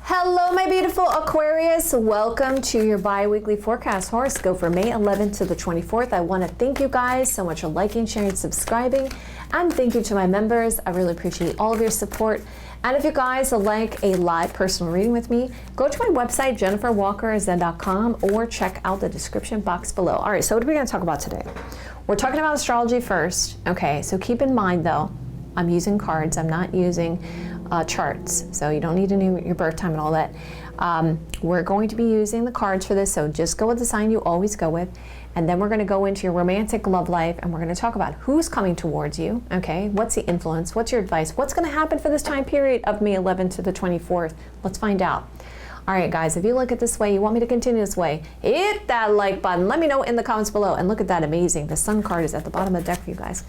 Hello, my beautiful Aquarius. Welcome to your bi-weekly forecast horoscope for May 11th to the 24th. I want to thank you guys so much for liking, sharing, subscribing, and thank you to my members. I really appreciate all of your support. And if you guys would like a live personal reading with me, go to my website, jenniferwalkerzen.com, or check out the description box below. All right, so what are we going to talk about today? We're talking about astrology first. Okay, so keep in mind, though, I'm using cards. I'm not using charts, so you don't need to know your birth time and all that. We're going to be using the cards for this, so just go with the sign you always go with, and then we're going to go into your romantic love life, and we're going to talk about who's coming towards you, okay? What's the influence? What's your advice? What's going to happen for this time period of May 11th to the 24th? Let's find out. All right, guys, if you look at this way, you want me to continue this way, hit that like button. Let me know in the comments below, and look at that, amazing. The sun card is at the bottom of the deck for you guys.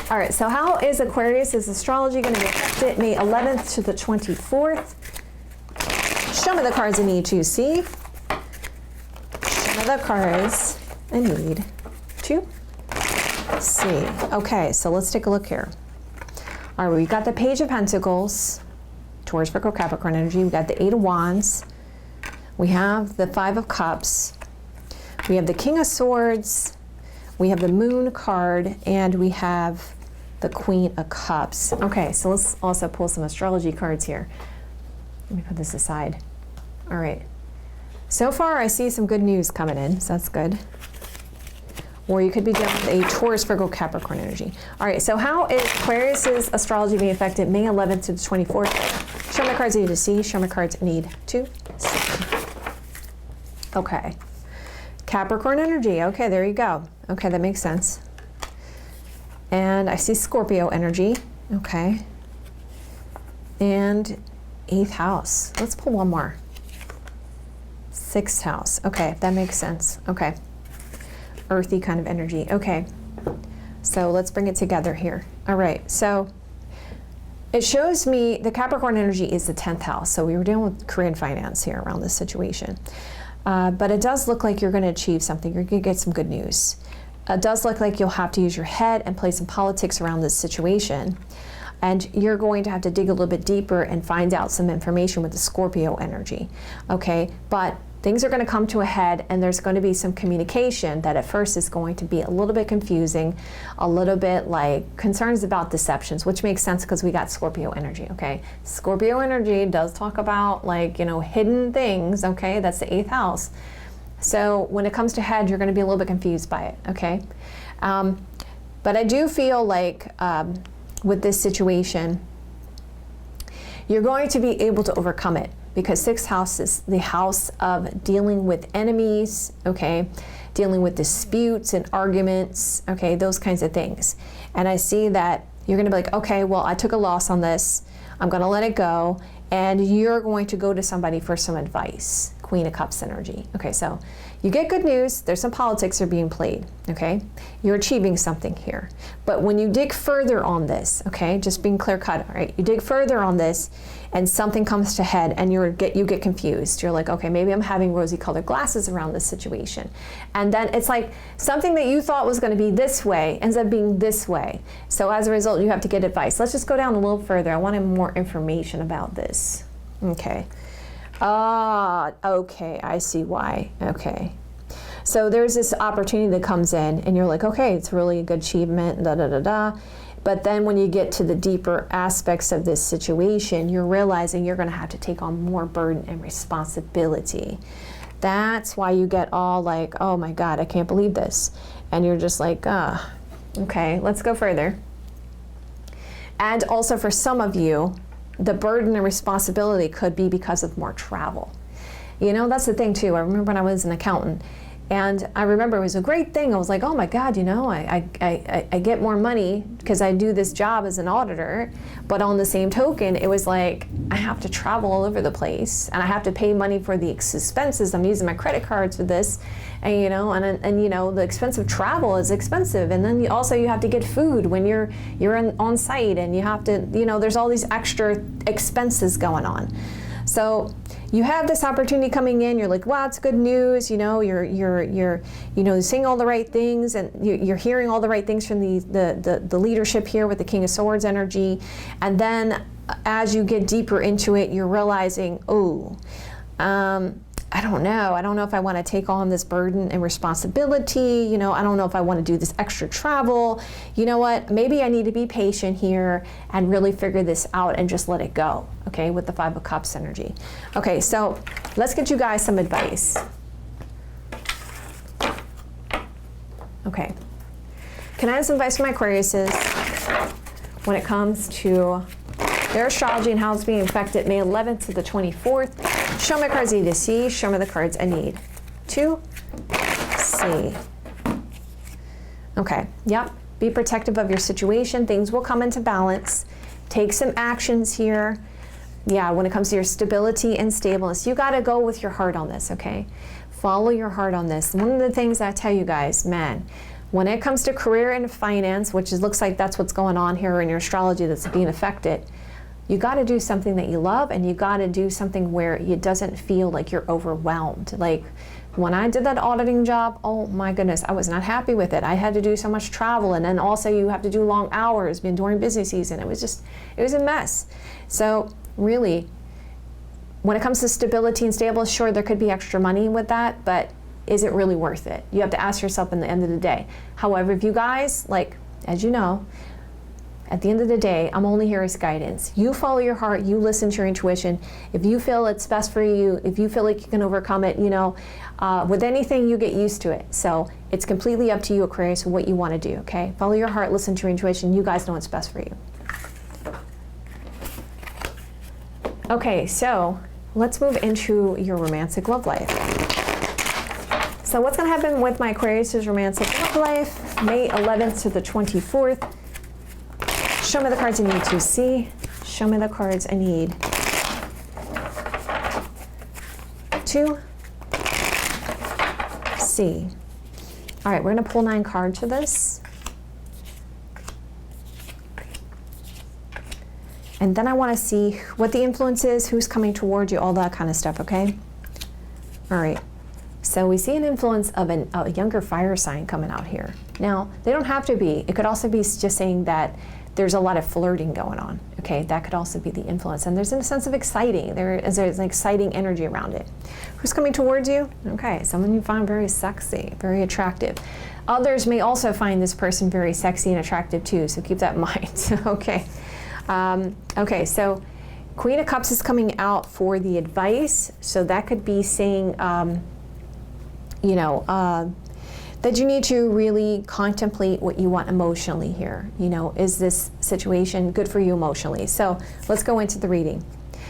All right, so how is Aquarius' astrology going to be affected May 11th to the 24th? Show me the cards I need to see. Show me the cards I need to see. Okay, so let's take a look here. All right, we've got the Page of Pentacles, Taurus, Virgo, Capricorn energy. We've got the Eight of Wands. We have the Five of Cups. We have the King of Swords. We have the Moon card, and we have the Queen of Cups. Okay, so let's also pull some astrology cards here. Let me put this aside. All right. So far, I see some good news coming in, so that's good. Or you could be dealing with a Taurus, Virgo, Capricorn energy. All right, so how is Aquarius' astrology being affected May 11th to the 24th? Show me cards I need to see. Show me cards I need to see. Okay. Capricorn energy. Okay, there you go. Okay, that makes sense. And I see Scorpio energy. Okay. And 8th house. Let's pull one more. 6th house. Okay, that makes sense. Okay. Earthy kind of energy. Okay. So let's bring it together here. All right. So it shows me the Capricorn energy is the 10th house. So we were dealing with career and finance here around this situation. But it does look like you're going to achieve something. You're going to get some good news. It does look like you'll have to use your head and play some politics around this situation. And you're going to have to dig a little bit deeper and find out some information with the Scorpio energy. Okay, but things are going to come to a head, and there's going to be some communication that at first is going to be a little bit confusing, a little bit like concerns about deceptions, which makes sense because we got Scorpio energy, okay? Scorpio energy does talk about, like, you know, hidden things, okay? That's the 8th house. So when it comes to head, you're going to be a little bit confused by it, okay? But I do feel like with this situation, you're going to be able to overcome it, because 6th house is the house of dealing with enemies, okay? Dealing with disputes and arguments, okay? Those kinds of things. And I see that you're going to be like, okay, well, I took a loss on this. I'm going to let it go. And you're going to go to somebody for some advice. Queen of Cups energy. Okay, so you get good news. There's some politics are being played, okay? You're achieving something here. But when you dig further on this, okay, just being clear cut, all right? You dig further on this and something comes to head and you get confused. You're like, okay, maybe I'm having rosy colored glasses around this situation. And then it's like something that you thought was going to be this way ends up being this way. So as a result, you have to get advice. Let's just go down a little further. I wanted more information about this. Okay. Okay, I see why. Okay. So there's this opportunity that comes in and you're like, okay, it's really a good achievement, da da da da. But then when you get to the deeper aspects of this situation, you're realizing you're going to have to take on more burden and responsibility. That's why you get all like, oh my God, I can't believe this. And you're just like, okay, let's go further. And also for some of you, the burden and responsibility could be because of more travel. You know, that's the thing too. I remember when I was an accountant, and I remember it was a great thing. I was like, oh my God, you know, I get more money because I do this job as an auditor. But on the same token, it was like, I have to travel all over the place and I have to pay money for the expenses. I'm using my credit cards for this. And you know, and you know, the expense of travel is expensive. And then you have to get food when you're on site, and you have to, you know, there's all these extra expenses going on. So you have this opportunity coming in. You're like, wow, it's good news. You know, you're you know, saying all the right things, and you're hearing all the right things from the leadership here with the King of Swords energy. And then as you get deeper into it, you're realizing, oh, I don't know if I want to take on this burden and responsibility. You know, I don't know if I want to do this extra travel. You know what? Maybe I need to be patient here and really figure this out and just let it go, okay, with the Five of Cups energy. Okay, so let's get you guys some advice. Okay. Can I have some advice from my Aquariuses when it comes to their astrology and how it's being affected May 11th to the 24th? Show me cards I need to see. Show me the cards I need to see. Okay, yep. Be protective of your situation. Things will come into balance. Take some actions here. Yeah, when it comes to your stability and stableness, you got to go with your heart on this, okay? Follow your heart on this. One of the things I tell you guys, man, when it comes to career and finance, which looks like that's what's going on here in your astrology that's being affected, you got to do something that you love, and you got to do something where it doesn't feel like you're overwhelmed. Like when I did that auditing job, oh my goodness, I was not happy with it. I had to do so much travel, and then also you have to do long hours during busy season. It was a mess. So really, when it comes to stability and stable, sure, there could be extra money with that, but is it really worth it? You have to ask yourself in the end of the day. However, if you guys, like, as you know, at the end of the day, I'm only here as guidance. You follow your heart, you listen to your intuition. If you feel it's best for you, if you feel like you can overcome it, you know, with anything, you get used to it. So it's completely up to you, Aquarius, what you want to do, okay? Follow your heart, listen to your intuition. You guys know what's best for you. Okay, so let's move into your romantic love life. So what's going to happen with my Aquarius' romantic love life, May 11th to the 24th? Show me the cards I need to see. Show me the cards I need to see. All right, we're going to pull 9 cards for this. And then I want to see what the influence is, who's coming toward you, all that kind of stuff, okay? All right. So we see an influence of a younger fire sign coming out here. Now, they don't have to be. It could also be just saying that there's a lot of flirting going on, okay? That could also be the influence. And there's a sense of exciting. There's an exciting energy around it. Who's coming towards you? Okay, someone you find very sexy, very attractive. Others may also find this person very sexy and attractive too, so keep that in mind, okay? Okay, so Queen of Cups is coming out for the advice. So that could be saying, you know, that you need to really contemplate what you want emotionally here. You know, is this situation good for you emotionally? So let's go into the reading.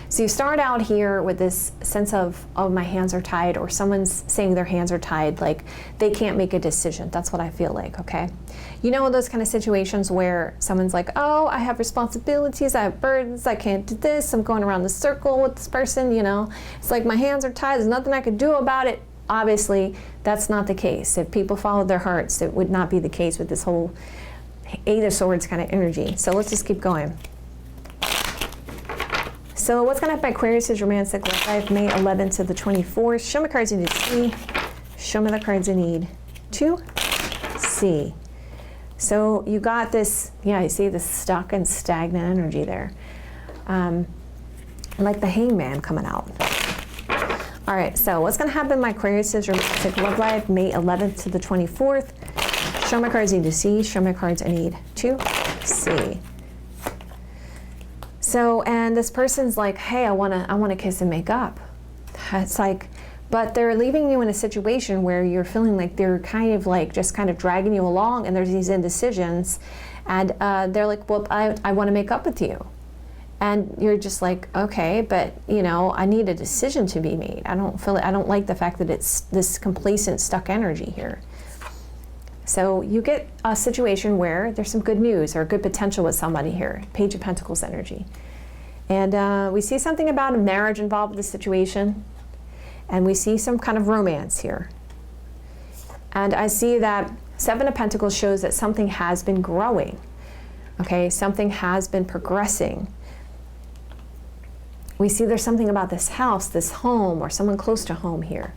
So you start out here with this sense of, oh, my hands are tied, or someone's saying their hands are tied, like they can't make a decision. That's what I feel like, okay? You know, those kind of situations where someone's like, oh, I have responsibilities, I have burdens, I can't do this, I'm going around the circle with this person, you know? It's like my hands are tied, there's nothing I can do about it. Obviously, that's not the case. If people followed their hearts, it would not be the case with this whole Eight of Swords kind of energy. So let's just keep going. So what's going to happen by Aquarius' romantic love life, May 11th to the 24th? Show me cards you need to see. Show me the cards I need to see. So you got this, yeah, you see this stuck and stagnant energy there. Like the Hangman coming out. All right, so what's going to happen in my Aquarius' romantic love life, May 11th to the 24th? Show me cards I need to see. Show me cards I need to see. So, and this person's like, hey, I wanna kiss and make up. It's like, but they're leaving you in a situation where you're feeling like they're kind of like just kind of dragging you along, and there's these indecisions, and they're like, well, I want to make up with you. And you're just like, okay, but you know, I need a decision to be made. I don't like the fact that it's this complacent, stuck energy here. So you get a situation where there's some good news or good potential with somebody here, Page of Pentacles energy. And we see something about a marriage involved with the situation, and we see some kind of romance here. And I see that Seven of Pentacles shows that something has been growing, okay? Something has been progressing. We see there's something about this house, this home, or someone close to home here.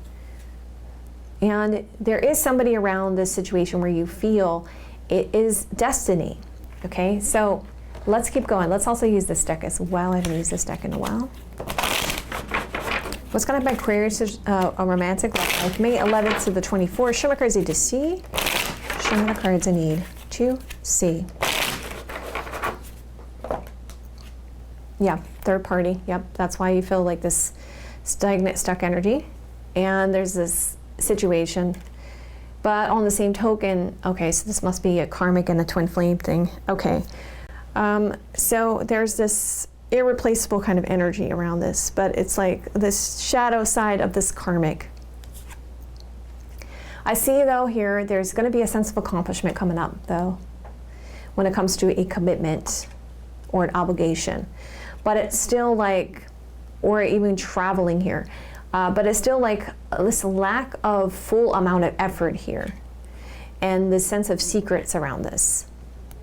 And there is somebody around this situation where you feel it is destiny, okay? So Let's keep going. Let's also use this deck as well. I haven't used this deck in a while. What's going to be Aquarius a romantic life? May 11th to the 24th. Show me cards I need to see. Show me the cards I need to see. Yeah, third party. Yep, that's why you feel like this stagnant, stuck energy. And there's this situation. But on the same token, okay, so this must be a karmic and a twin flame thing. Okay. So there's this irreplaceable kind of energy around this, but it's like this shadow side of this karmic. I see though here, there's going to be a sense of accomplishment coming up though, when it comes to a commitment or an obligation. But it's still like, or even traveling here, but it's still like this lack of full amount of effort here and the sense of secrets around this.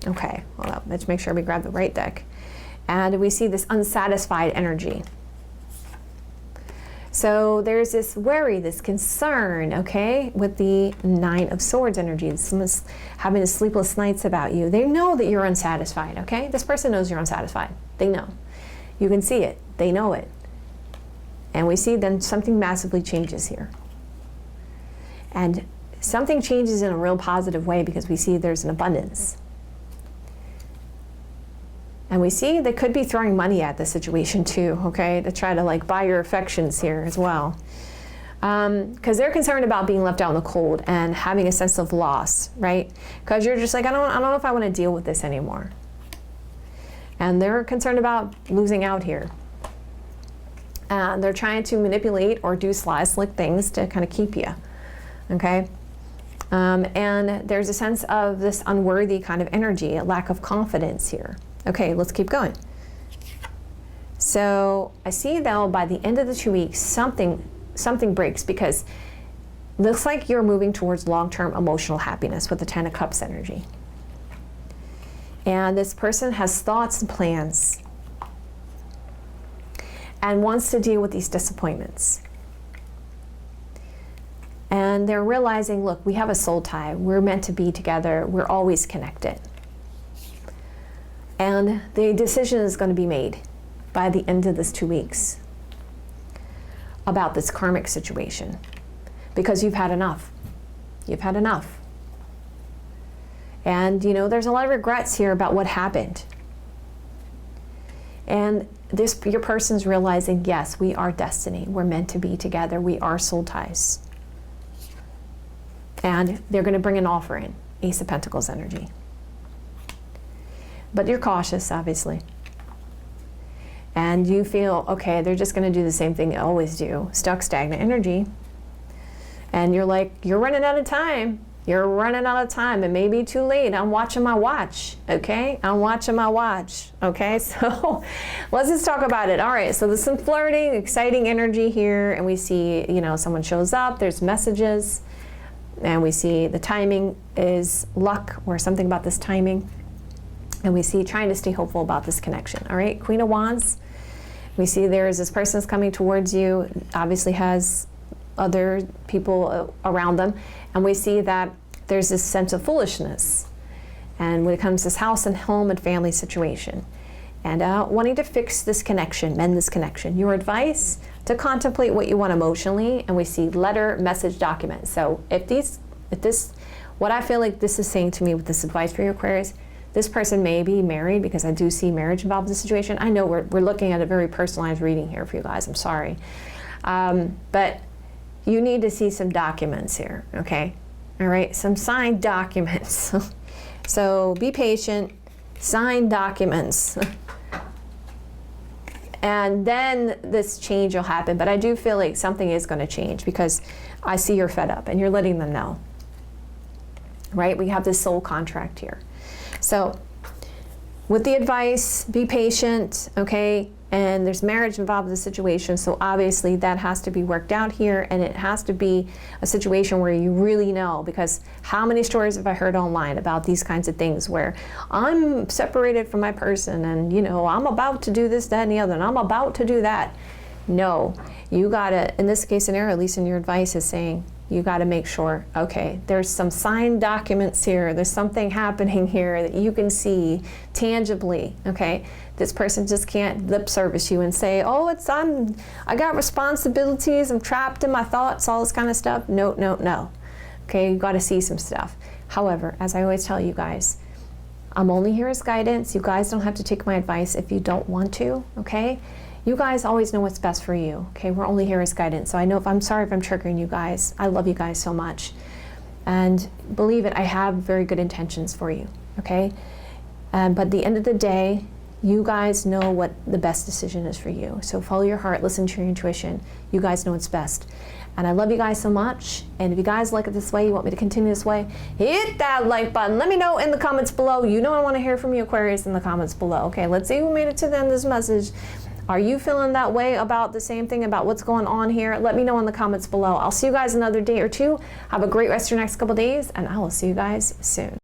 Okay, hold up, let's make sure we grab the right deck. And we see this unsatisfied energy. So there's this worry, this concern, okay, with the Nine of Swords energy. Someone's having sleepless nights about you. They know that you're unsatisfied, okay? This person knows you're unsatisfied. They know. You can see it. They know it. And we see then something massively changes here. And something changes in a real positive way because we see there's an abundance. And we see they could be throwing money at the situation too, okay, to try to like buy your affections here as well. Because they're concerned about being left out in the cold and having a sense of loss, right? Because you're just like, I don't know if I want to deal with this anymore. And they're concerned about losing out here. And they're trying to manipulate or do slick things to kind of keep you, okay? And there's a sense of this unworthy kind of energy, a lack of confidence here. Okay, let's keep going. So I see though by the end of the 2 weeks, something breaks because it looks like you're moving towards long-term emotional happiness with the Ten of Cups energy. And this person has thoughts and plans and wants to deal with these disappointments. And they're realizing, look, we have a soul tie. We're meant to be together. We're always connected. And the decision is going to be made by the end of this 2 weeks about this karmic situation because you've had enough. You've had enough. And, you know, there's a lot of regrets here about what happened. And your person's realizing, yes, we are destiny. We're meant to be together. We are soul ties. And they're going to bring an offer in, Ace of Pentacles energy. But you're cautious, obviously. And you feel, okay, they're just going to do the same thing they always do. Stuck, stagnant energy. And you're like, you're running out of time. You're running out of time. It may be too late. I'm watching my watch, okay? I'm watching my watch, okay? So let's just talk about it. All right, so there's some flirting, exciting energy here. And we see, you know, someone shows up. There's messages. And we see the timing is luck or something about this timing. And we see trying to stay hopeful about this connection, all right? Queen of Wands, we see there's this person's coming towards you, obviously has other people around them, and we see that there's this sense of foolishness. And when it comes to this house and home and family situation, and wanting to fix this connection, mend this connection. Your advice, to contemplate what you want emotionally, and we see letter, message, document. So what I feel like this is saying to me with this advice for your Aquarius, this person may be married because I do see marriage involved in the situation. I know we're looking at a very personalized reading here for you guys. I'm sorry. But you need to see some documents here, okay? All right, some signed documents. So be patient, sign documents. And then this change will happen. But I do feel like something is going to change because I see you're fed up and you're letting them know, right? We have this soul contract here. So with the advice, be patient, okay? And there's marriage involved in the situation, so obviously that has to be worked out here, and it has to be a situation where you really know, because how many stories have I heard online about these kinds of things where I'm separated from my person and, you know, I'm about to do this, that, and the other, and I'm about to do that. No, you gotta, in this case scenario, at least in your advice, is saying, you got to make sure, okay, there's some signed documents here, there's something happening here that you can see tangibly, okay? This person just can't lip service you and say, oh, I got responsibilities, I'm trapped in my thoughts, all this kind of stuff. No, no, no. Okay, you got to see some stuff. However, as I always tell you guys, I'm only here as guidance. You guys don't have to take my advice if you don't want to, okay? You guys always know what's best for you, okay? We're only here as guidance. So I know I'm sorry if I'm triggering you guys. I love you guys so much. And believe it, I have very good intentions for you, okay? But at the end of the day, you guys know what the best decision is for you. So follow your heart, listen to your intuition. You guys know what's best. And I love you guys so much. And if you guys like it this way, you want me to continue this way, hit that like button. Let me know in the comments below. You know I want to hear from you, Aquarius, in the comments below. Okay, let's see who made it to the end of this message. Are you feeling that way about the same thing, about what's going on here? Let me know in the comments below. I'll see you guys another day or two. Have a great rest of your next couple days, and I will see you guys soon.